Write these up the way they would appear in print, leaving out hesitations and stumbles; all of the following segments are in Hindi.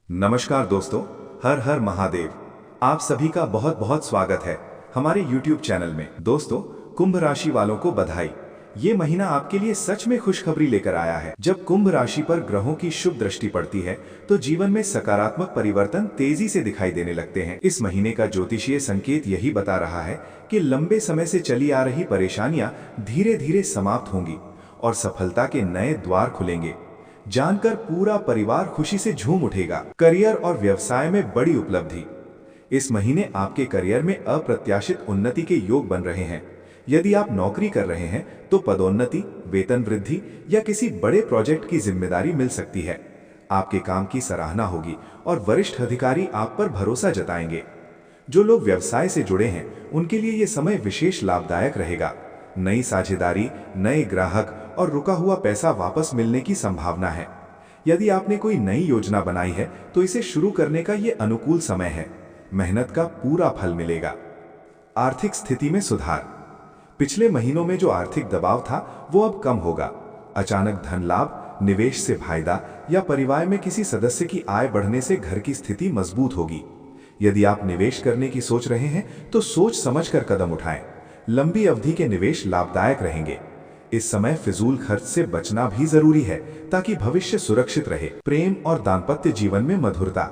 नमस्कार दोस्तों, हर हर महादेव। आप सभी का बहुत बहुत स्वागत है हमारे YouTube चैनल में। दोस्तों, कुंभ राशि वालों को बधाई। ये महीना आपके लिए सच में खुशखबरी लेकर आया है। जब कुंभ राशि पर ग्रहों की शुभ दृष्टि पड़ती है तो जीवन में सकारात्मक परिवर्तन तेजी से दिखाई देने लगते हैं। इस महीने का ज्योतिषीय संकेत यही बता रहा है कि लंबे समय से चली आ रही परेशानियां धीरे धीरे समाप्त होंगी और सफलता के नए द्वार खुलेंगे। जानकर पूरा परिवार खुशी से झूम उठेगा। करियर और व्यवसाय में बड़ी उपलब्धि। इस महीने आपके करियर में अप्रत्याशित उन्नति के योग बन रहे हैं। यदि आप नौकरी कर रहे हैं तो पदोन्नति, वेतन वृद्धि या किसी बड़े प्रोजेक्ट की जिम्मेदारी मिल सकती है। आपके काम की सराहना होगी और वरिष्ठ अधिकारी आप पर भरोसा जताएंगे। जो लोग व्यवसाय से जुड़े हैं उनके लिए ये समय विशेष लाभदायक रहेगा। नई साझेदारी, नए ग्राहक और रुका हुआ पैसा वापस मिलने की संभावना है। यदि आपने कोई नई योजना बनाई है तो इसे शुरू करने का ये अनुकूल समय है। मेहनत का पूरा फल मिलेगा। आर्थिक स्थिति में सुधार। पिछले महीनों में जो आर्थिक दबाव था वो अब कम होगा। अचानक धन लाभ, निवेश से फायदा या परिवार में किसी सदस्य की आय बढ़ने से घर की स्थिति मजबूत होगी। यदि आप निवेश करने की सोच रहे हैं तो सोच समझकर कदम उठाएं। लंबी अवधि के निवेश लाभदायक रहेंगे। इस समय फिजूल खर्च से बचना भी जरूरी है ताकि भविष्य सुरक्षित रहे। प्रेम और दाम्पत्य जीवन में मधुरता।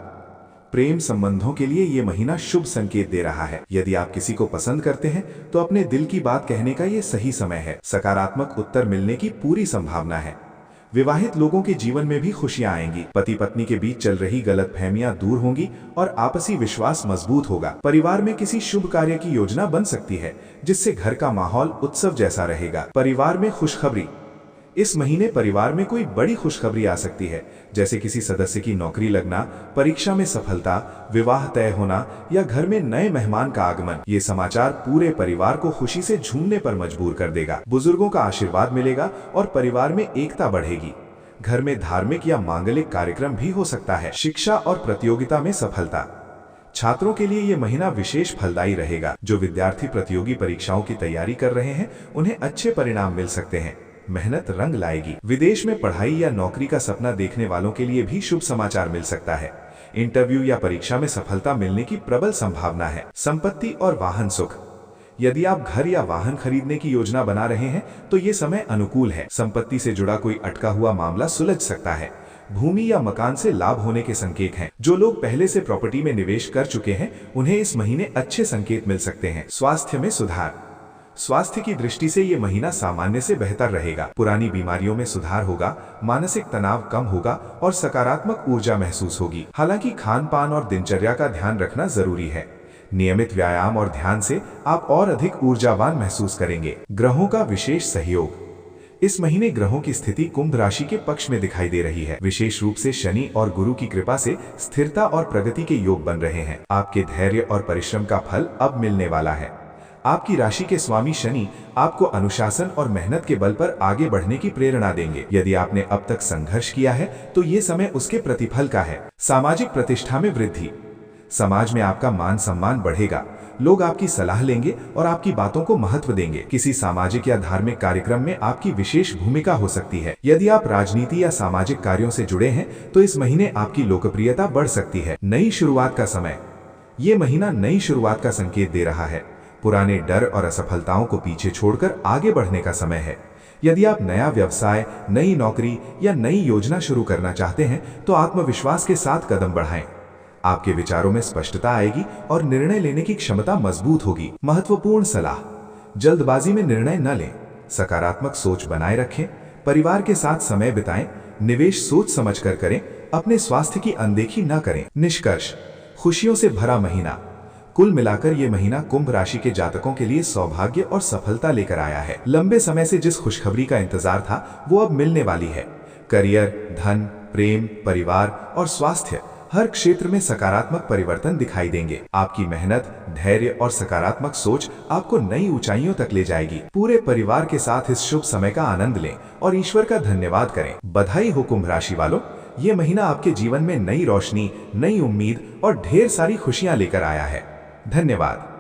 प्रेम संबंधों के लिए ये महीना शुभ संकेत दे रहा है। यदि आप किसी को पसंद करते हैं तो अपने दिल की बात कहने का ये सही समय है। सकारात्मक उत्तर मिलने की पूरी संभावना है। विवाहित लोगों के जीवन में भी खुशियां आएंगी। पति पत्नी के बीच चल रही गलतफहमियां दूर होंगी और आपसी विश्वास मजबूत होगा। परिवार में किसी शुभ कार्य की योजना बन सकती है जिससे घर का माहौल उत्सव जैसा रहेगा। परिवार में खुशखबरी। इस महीने परिवार में कोई बड़ी खुशखबरी आ सकती है, जैसे किसी सदस्य की नौकरी लगना, परीक्षा में सफलता, विवाह तय होना या घर में नए मेहमान का आगमन। ये समाचार पूरे परिवार को खुशी से झूमने पर मजबूर कर देगा। बुजुर्गों का आशीर्वाद मिलेगा और परिवार में एकता बढ़ेगी। घर में धार्मिक या मांगलिक कार्यक्रम भी हो सकता है। शिक्षा और प्रतियोगिता में सफलता। छात्रों के लिए ये महीना विशेष फलदायी रहेगा। जो विद्यार्थी प्रतियोगी परीक्षाओं की तैयारी कर रहे हैं उन्हें अच्छे परिणाम मिल सकते हैं। मेहनत रंग लाएगी। विदेश में पढ़ाई या नौकरी का सपना देखने वालों के लिए भी शुभ समाचार मिल सकता है। इंटरव्यू या परीक्षा में सफलता मिलने की प्रबल संभावना है। संपत्ति और वाहन सुख। यदि आप घर या वाहन खरीदने की योजना बना रहे हैं तो ये समय अनुकूल है। संपत्ति से जुड़ा कोई अटका हुआ मामला सुलझ सकता है। भूमि या मकान से लाभ होने के संकेत हैं। जो लोग पहले से प्रॉपर्टी में निवेश कर चुके हैं उन्हें इस महीने अच्छे संकेत मिल सकते हैं। स्वास्थ्य में सुधार। स्वास्थ्य की दृष्टि से ये महीना सामान्य से बेहतर रहेगा। पुरानी बीमारियों में सुधार होगा, मानसिक तनाव कम होगा और सकारात्मक ऊर्जा महसूस होगी। हालांकि खान पान और दिनचर्या का ध्यान रखना जरूरी है। नियमित व्यायाम और ध्यान से आप और अधिक ऊर्जावान महसूस करेंगे। ग्रहों का विशेष सहयोग। इस महीने ग्रहों की स्थिति कुंभ राशि के पक्ष में दिखाई दे रही है। विशेष रूप से शनि और गुरु की कृपा से स्थिरता और प्रगति के योग बन रहे हैं। आपके धैर्य और परिश्रम का फल अब मिलने वाला है। आपकी राशि के स्वामी शनि आपको अनुशासन और मेहनत के बल पर आगे बढ़ने की प्रेरणा देंगे। यदि आपने अब तक संघर्ष किया है तो ये समय उसके प्रतिफल का है। सामाजिक प्रतिष्ठा में वृद्धि। समाज में आपका मान सम्मान बढ़ेगा। लोग आपकी सलाह लेंगे और आपकी बातों को महत्व देंगे। किसी सामाजिक या धार्मिक कार्यक्रम में आपकी विशेष भूमिका हो सकती है। यदि आप राजनीति या सामाजिक कार्यों से जुड़े हैं तो इस महीने आपकी लोकप्रियता बढ़ सकती है। नई शुरुआत का समय। ये महीना नई शुरुआत का संकेत दे रहा है। पुराने डर और असफलताओं को पीछे छोड़कर आगे बढ़ने का समय है। यदि आप नया व्यवसाय, नई नौकरी या नई योजना शुरू करना चाहते हैं तो आत्मविश्वास के साथ कदम बढ़ाएं। आपके विचारों में स्पष्टता आएगी और निर्णय लेने की क्षमता मजबूत होगी। महत्वपूर्ण सलाह। जल्दबाजी में निर्णय न लें। सकारात्मक सोच बनाए रखें। परिवार के साथ समय बिताएं। निवेश सोच समझकर करें। अपने स्वास्थ्य की अनदेखी न करें। निष्कर्ष। खुशियों से भरा महीना। कुल मिलाकर ये महीना कुंभ राशि के जातकों के लिए सौभाग्य और सफलता लेकर आया है। लंबे समय से जिस खुशखबरी का इंतजार था वो अब मिलने वाली है। करियर, धन, प्रेम, परिवार और स्वास्थ्य, हर क्षेत्र में सकारात्मक परिवर्तन दिखाई देंगे। आपकी मेहनत, धैर्य और सकारात्मक सोच आपको नई ऊंचाइयों तक ले जाएगी। पूरे परिवार के साथ इस शुभ समय का आनंद लें और ईश्वर का धन्यवाद करें। बधाई हो कुंभ राशि वालों। ये महीना आपके जीवन में नई रोशनी, नई उम्मीद और ढेर सारी खुशियां लेकर आया है। धन्यवाद।